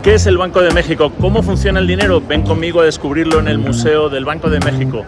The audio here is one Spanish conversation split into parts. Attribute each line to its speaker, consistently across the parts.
Speaker 1: ¿Qué es el Banco de México? ¿Cómo funciona el dinero? Ven conmigo a descubrirlo en el Museo del Banco de México.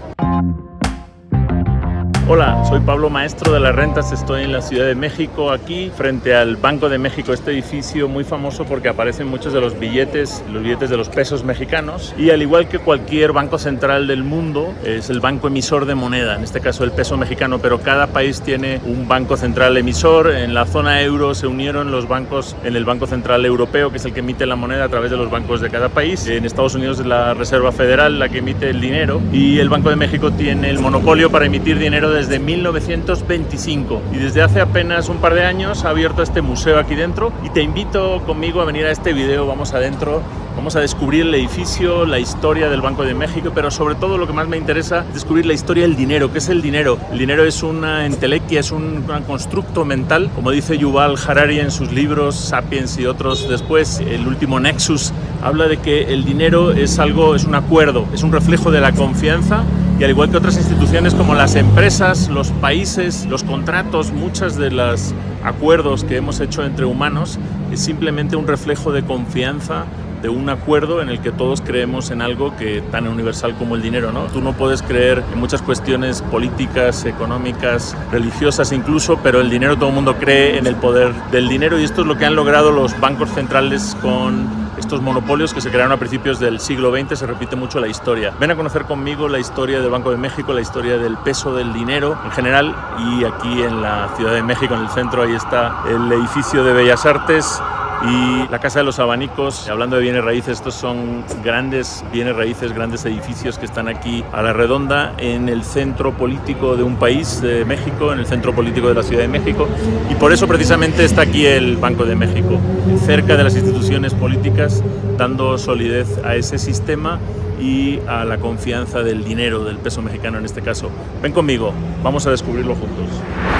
Speaker 1: Hola, soy Pablo, maestro de las rentas. Estoy en la Ciudad de México, aquí frente al Banco de México, este edificio muy famoso porque aparecen muchos de los billetes de los pesos mexicanos, y al igual que cualquier banco central del mundo, es el banco emisor de moneda, en este caso el peso mexicano, pero cada país tiene un banco central emisor. En la zona euro se unieron los bancos en el Banco Central Europeo, que es el que emite la moneda a través de los bancos de cada país. En Estados Unidos es la Reserva Federal la que emite el dinero, y el Banco de México tiene el monopolio para emitir dinero desde 1925, y desde hace apenas un par de años ha abierto este museo aquí dentro, y te invito conmigo a venir a este video. Vamos adentro, vamos a descubrir el edificio, la historia del Banco de México, pero sobre todo lo que más me interesa es descubrir la historia del dinero. ¿Qué es el dinero? El dinero es una entelequia, es un constructo mental, como dice Yuval Harari en sus libros Sapiens y otros después. El último Nexus habla de que el dinero es un acuerdo, es un reflejo de la confianza. Y al igual que otras instituciones como las empresas, los países, los contratos, muchos de los acuerdos que hemos hecho entre humanos es simplemente un reflejo de confianza, de un acuerdo en el que todos creemos en algo que tan universal como el dinero, ¿no? Tú no puedes creer en muchas cuestiones políticas, económicas, religiosas incluso, pero el dinero, todo el mundo cree en el poder del dinero, y esto es lo que han logrado los bancos centrales con estos monopolios que se crearon a principios del siglo XX. Se repite mucho la historia. Ven a conocer conmigo la historia del Banco de México, la historia del peso del dinero en general, y aquí en la Ciudad de México, en el centro, ahí está el edificio de Bellas Artes y la Casa de los Abanicos. Hablando de bienes raíces, estos son grandes bienes raíces, grandes edificios que están aquí a la redonda en el centro político de un país, de México, en el centro político de la Ciudad de México, y por eso precisamente está aquí el Banco de México, cerca de las instituciones políticas, dando solidez a ese sistema y a la confianza del dinero, del peso mexicano en este caso. Ven conmigo, vamos a descubrirlo juntos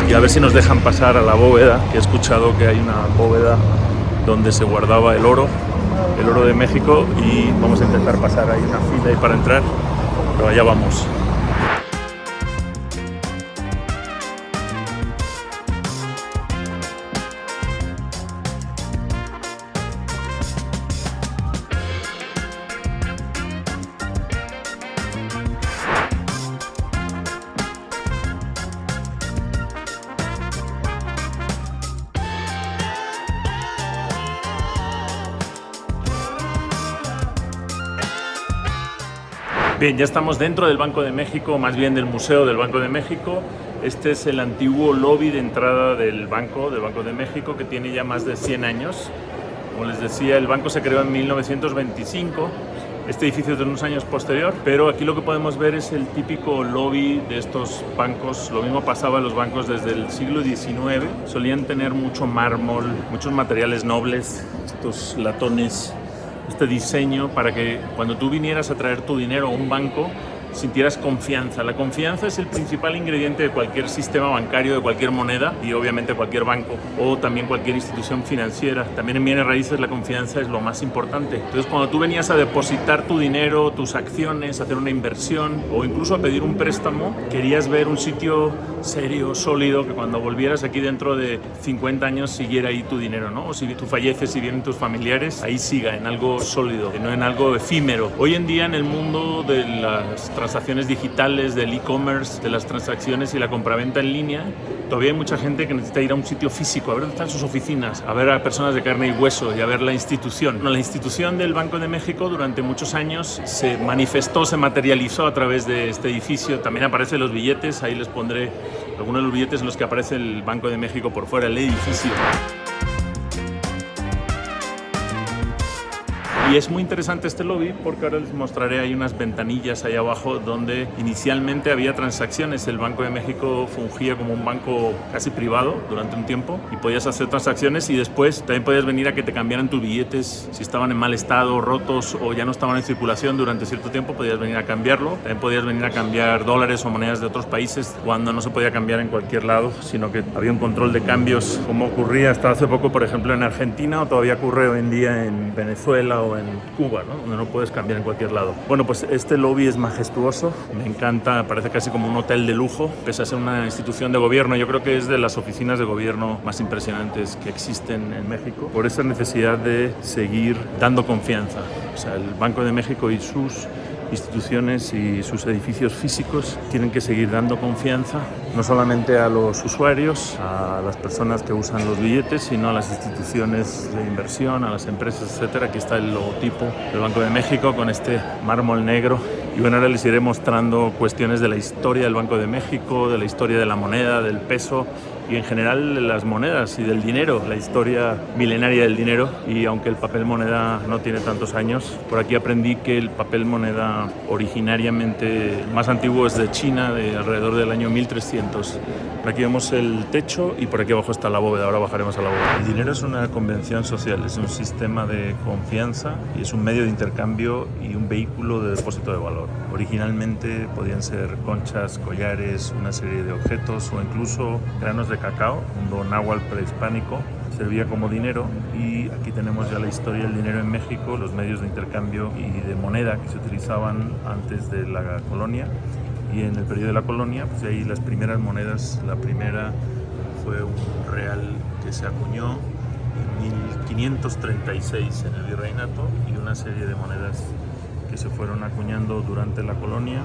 Speaker 1: y a ver si nos dejan pasar a la bóveda, que he escuchado que hay una bóveda donde se guardaba el oro de México, y vamos a intentar pasar. Hay una fila ahí para entrar, pero allá vamos. Bien, ya estamos dentro del Banco de México, más bien del Museo del Banco de México. Este es el antiguo lobby de entrada del Banco de México, que tiene ya más de 100 años. Como les decía, el banco se creó en 1925. Este edificio es de unos años posterior, pero aquí lo que podemos ver es el típico lobby de estos bancos. Lo mismo pasaba en los bancos desde el siglo XIX. Solían tener mucho mármol, muchos materiales nobles, estos latones, este diseño para que cuando tú vinieras a traer tu dinero a un banco sintieras confianza. La confianza es el principal ingrediente de cualquier sistema bancario, de cualquier moneda y obviamente cualquier banco, o también cualquier institución financiera. También en bienes raíces la confianza es lo más importante. Entonces, cuando tú venías a depositar tu dinero, tus acciones, a hacer una inversión o incluso a pedir un préstamo, querías ver un sitio serio, sólido, que cuando volvieras aquí dentro de 50 años siguiera ahí tu dinero, ¿no? O si tú falleces y vienen tus familiares, ahí siga, en algo sólido, no en algo efímero. Hoy en día, en el mundo de las transacciones digitales, del e-commerce, de las transacciones y la compraventa en línea, todavía hay mucha gente que necesita ir a un sitio físico, a ver dónde están sus oficinas, a ver a personas de carne y hueso y a ver la institución. Bueno, la institución del Banco de México durante muchos años se manifestó, se materializó a través de este edificio. También aparecen los billetes, ahí les pondré algunos de los billetes en los que aparece el Banco de México por fuera del edificio. Y es muy interesante este lobby porque ahora les mostraré, hay unas ventanillas ahí abajo donde inicialmente había transacciones. El Banco de México fungía como un banco casi privado durante un tiempo y podías hacer transacciones, y después también podías venir a que te cambiaran tus billetes si estaban en mal estado, rotos o ya no estaban en circulación durante cierto tiempo. Podías venir a cambiarlo. También podías venir a cambiar dólares o monedas de otros países cuando no se podía cambiar en cualquier lado, sino que había un control de cambios, como ocurría hasta hace poco, por ejemplo, en Argentina, o todavía ocurre hoy en día en Venezuela o en Cuba, ¿no? Donde no puedes cambiar en cualquier lado. Bueno, pues este lobby es majestuoso, me encanta, parece casi como un hotel de lujo, pese a ser una institución de gobierno. Yo creo que es de las oficinas de gobierno más impresionantes que existen en México, por esa necesidad de seguir dando confianza. O sea, el Banco de México y sus instituciones y sus edificios físicos tienen que seguir dando confianza no solamente a los usuarios, a las personas que usan los billetes, sino a las instituciones de inversión, a las empresas, etcétera. Aquí está el logotipo del Banco de México con este mármol negro. Y bueno, ahora les iré mostrando cuestiones de la historia del Banco de México, de la historia de la moneda, del peso y en general de las monedas y del dinero, la historia milenaria del dinero. Y aunque el papel moneda no tiene tantos años, por aquí aprendí que el papel moneda originariamente más antiguo es de China, de alrededor del año 1300. Por aquí vemos el techo y por aquí abajo está la bóveda. Ahora bajaremos a la bóveda. El dinero es una convención social, es un sistema de confianza y es un medio de intercambio y un vehículo de depósito de valor. Originalmente podían ser conchas, collares, una serie de objetos o incluso granos de cacao, un náhuatl prehispánico. Servía como dinero y aquí tenemos ya la historia del dinero en México, los medios de intercambio y de moneda que se utilizaban antes de la colonia. Y en el periodo de la colonia, pues ahí las primeras monedas, la primera fue un real que se acuñó en 1536 en el virreinato y una serie de monedas que se fueron acuñando durante la colonia,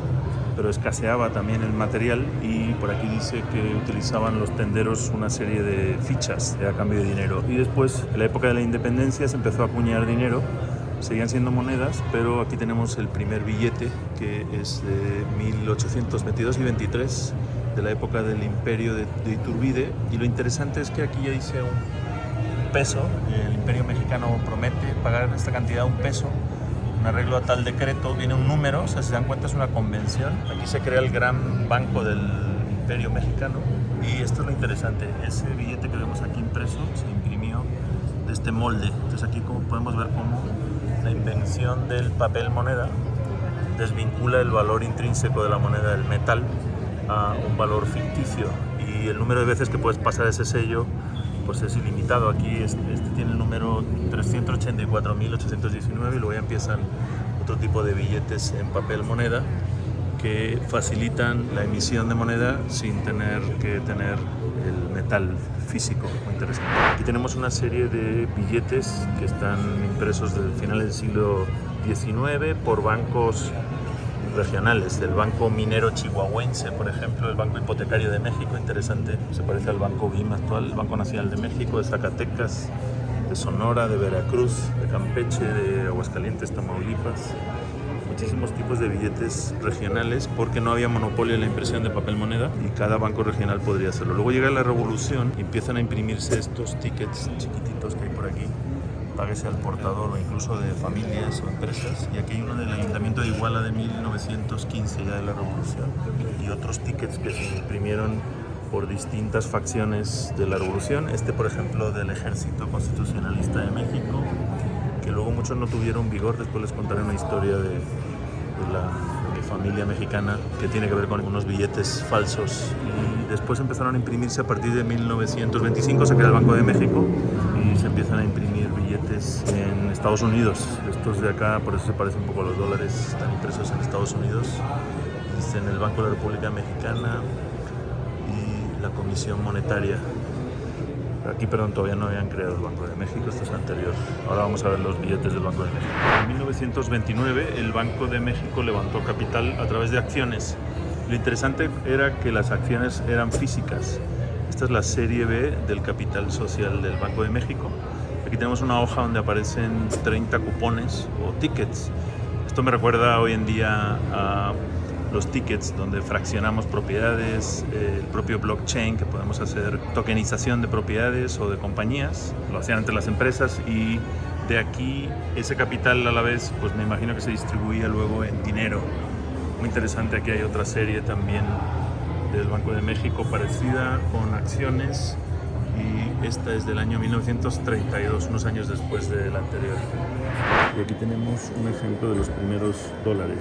Speaker 1: pero escaseaba también el material y por aquí dice que utilizaban los tenderos una serie de fichas a cambio de dinero. Y después, en la época de la independencia, se empezó a acuñar dinero. Seguían siendo monedas, pero aquí tenemos el primer billete que es de 1822 y 23, de la época del imperio de Iturbide. Y lo interesante es que aquí ya dice un peso, el imperio mexicano promete pagar esta cantidad, un peso, un arreglo a tal decreto, viene un número, o sea, si se dan cuenta es una convención. Aquí se crea el gran banco del imperio mexicano y esto es lo interesante, ese billete que vemos aquí impreso se imprimió de este molde. Entonces aquí como podemos ver cómo la invención del papel moneda desvincula el valor intrínseco de la moneda del metal a un valor ficticio y el número de veces que puedes pasar ese sello pues es ilimitado. Aquí este tiene el número 384.819 y luego ya empiezan otro tipo de billetes en papel moneda que facilitan la emisión de moneda sin tener que tener el metal físico. Muy interesante. Aquí tenemos una serie de billetes que están impresos desde finales del siglo XIX por bancos regionales, el Banco Minero Chihuahuense, por ejemplo, el Banco Hipotecario de México, interesante, se parece al Banco BIM actual, el Banco Nacional de México, de Zacatecas, de Sonora, de Veracruz, de Campeche, de Aguascalientes, Tamaulipas. Muchísimos tipos de billetes regionales porque no había monopolio en la impresión de papel moneda y cada banco regional podría hacerlo. Luego llega la revolución y empiezan a imprimirse estos tickets chiquititos que hay por aquí, páguese al portador o incluso de familias o empresas. Y aquí hay uno del Ayuntamiento de Iguala de 1915, ya de la revolución, y otros tickets que se imprimieron por distintas facciones de la revolución. Este, por ejemplo, del Ejército Constitucionalista de México, que luego muchos no tuvieron vigor. Después les contaré una historia de mi familia mexicana que tiene que ver con unos billetes falsos. Y después empezaron a imprimirse a partir de 1925, se crea el Banco de México y se empiezan a imprimir billetes en Estados Unidos. Estos de acá, por eso se parecen un poco a los dólares, están impresos en Estados Unidos. En el Banco de la República Mexicana y la Comisión Monetaria. Aquí, perdón, todavía no habían creado el Banco de México, esto es anterior. Ahora vamos a ver los billetes del Banco de México. En 1929 el Banco de México levantó capital a través de acciones. Lo interesante era que las acciones eran físicas. Esta es la serie B del capital social del Banco de México. Aquí tenemos una hoja donde aparecen 30 cupones o tickets. Esto me recuerda hoy en día a los tickets donde fraccionamos propiedades, el propio blockchain, que podemos hacer tokenización de propiedades o de compañías, lo hacían entre las empresas, y de aquí ese capital a la vez pues me imagino que se distribuía luego en dinero. Muy interesante, aquí hay otra serie también del Banco de México parecida con acciones y esta es del año 1932, unos años después de la anterior. Y aquí tenemos un ejemplo de los primeros dólares.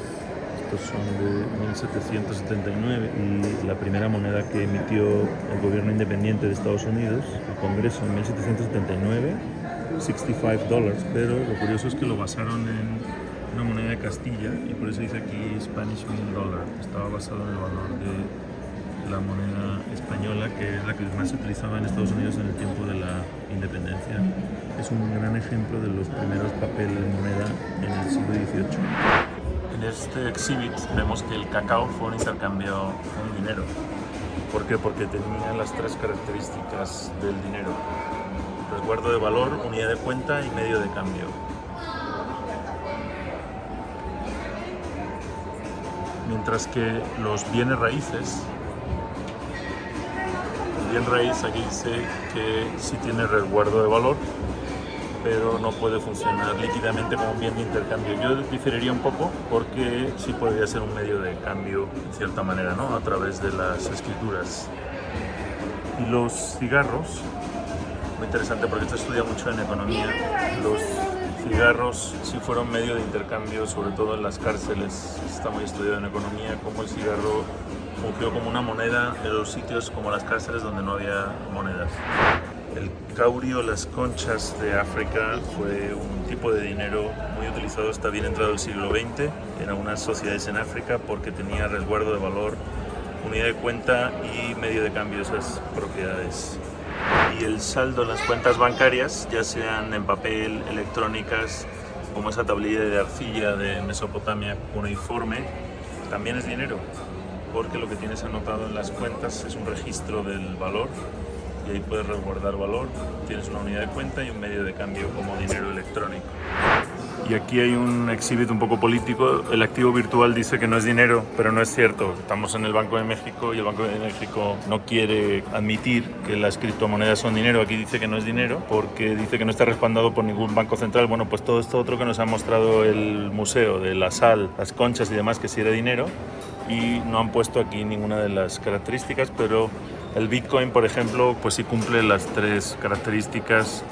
Speaker 1: Estos son de 1779 y la primera moneda que emitió el gobierno independiente de Estados Unidos, el Congreso, en 1779, $65, pero lo curioso es que lo basaron en una moneda de Castilla y por eso dice aquí Spanish $1000. Estaba basado en el valor de la moneda española, que es la que más se utilizaba en Estados Unidos en el tiempo de la independencia. Es un gran ejemplo de los primeros papeles de moneda en el siglo XVIII. En este exhibit vemos que el cacao fue un intercambio con dinero. ¿Por qué? Porque tenía las tres características del dinero: resguardo de valor, unidad de cuenta y medio de cambio. Mientras que los bienes raíces, el bien raíz aquí dice que sí tiene resguardo de valor, pero no puede funcionar líquidamente como un bien de intercambio. Yo diferiría un poco porque sí podría ser un medio de cambio en cierta manera, ¿no? A través de las escrituras. Y los cigarros, muy interesante porque esto estudia mucho en economía, los cigarros sí fueron medio de intercambio, sobre todo en las cárceles. Está muy estudiado en economía cómo el cigarro fungió como una moneda en los sitios como las cárceles donde no había monedas. El caurio, las conchas de África, fue un tipo de dinero muy utilizado hasta bien entrado el siglo XX en algunas sociedades en África porque tenía resguardo de valor, unidad de cuenta y medio de cambio, esas propiedades. Y el saldo en las cuentas bancarias, ya sean en papel, electrónicas, como esa tablilla de arcilla de Mesopotamia cuneiforme, también es dinero, porque lo que tienes anotado en las cuentas es un registro del valor y ahí puedes resguardar valor, tienes una unidad de cuenta y un medio de cambio como dinero electrónico. Y aquí hay un exhibit un poco político. El activo virtual dice que no es dinero, pero no es cierto. Estamos en el Banco de México y el Banco de México no quiere admitir que las criptomonedas son dinero. Aquí dice que no es dinero porque dice que no está respaldado por ningún banco central. Bueno, pues todo esto otro que nos ha mostrado el museo de la sal, las conchas y demás, que sí era dinero, y no han puesto aquí ninguna de las características, pero el Bitcoin, por ejemplo, pues sí cumple las tres características.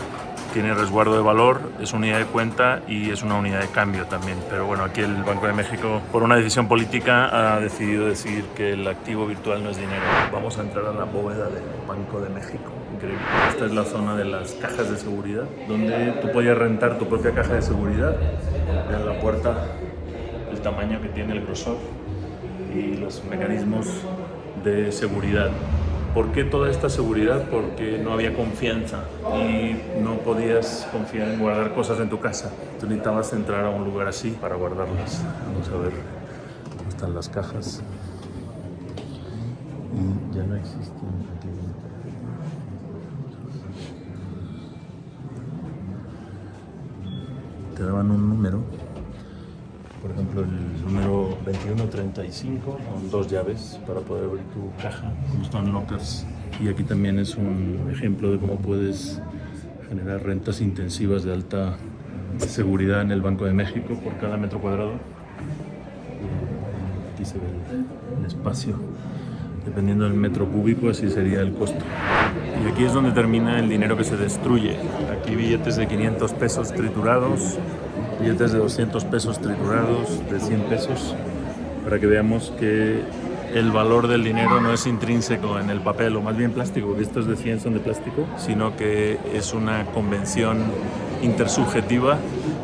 Speaker 1: Tiene resguardo de valor, es unidad de cuenta y es una unidad de cambio también. Pero bueno, aquí el Banco de México, por una decisión política, ha decidido decir que el activo virtual no es dinero. Vamos a entrar a la bóveda del Banco de México. Increíble. Esta es la zona de las cajas de seguridad, donde tú podías rentar tu propia caja de seguridad. Vean la puerta, el tamaño que tiene, el grosor y los mecanismos de seguridad. ¿Por qué toda esta seguridad? Porque no había confianza y no podías confiar en guardar cosas en tu casa. Tú necesitabas entrar a un lugar así para guardarlas. Vamos a ver cómo están las cajas. Y ya no existen aquí. Te daban un número. Por ejemplo, el número 2135, con 2 llaves para poder abrir tu caja, como están lockers. Y aquí también es un ejemplo de cómo puedes generar rentas intensivas de alta seguridad en el Banco de México por cada metro cuadrado. Aquí se ve el espacio. Dependiendo del metro cúbico, así sería el costo. Y aquí es donde termina el dinero que se destruye. Aquí billetes de 500 pesos triturados, billetes de 200 pesos triturados, de 100 pesos, para que veamos que el valor del dinero no es intrínseco en el papel, o más bien plástico, porque estos de 100 son de plástico, sino que es una convención intersubjetiva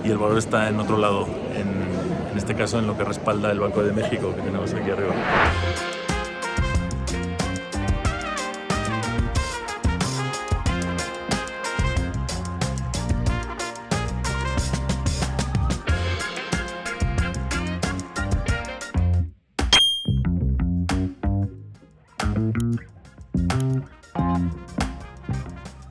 Speaker 1: y el valor está en otro lado, en este caso en lo que respalda el Banco de México que tenemos aquí arriba.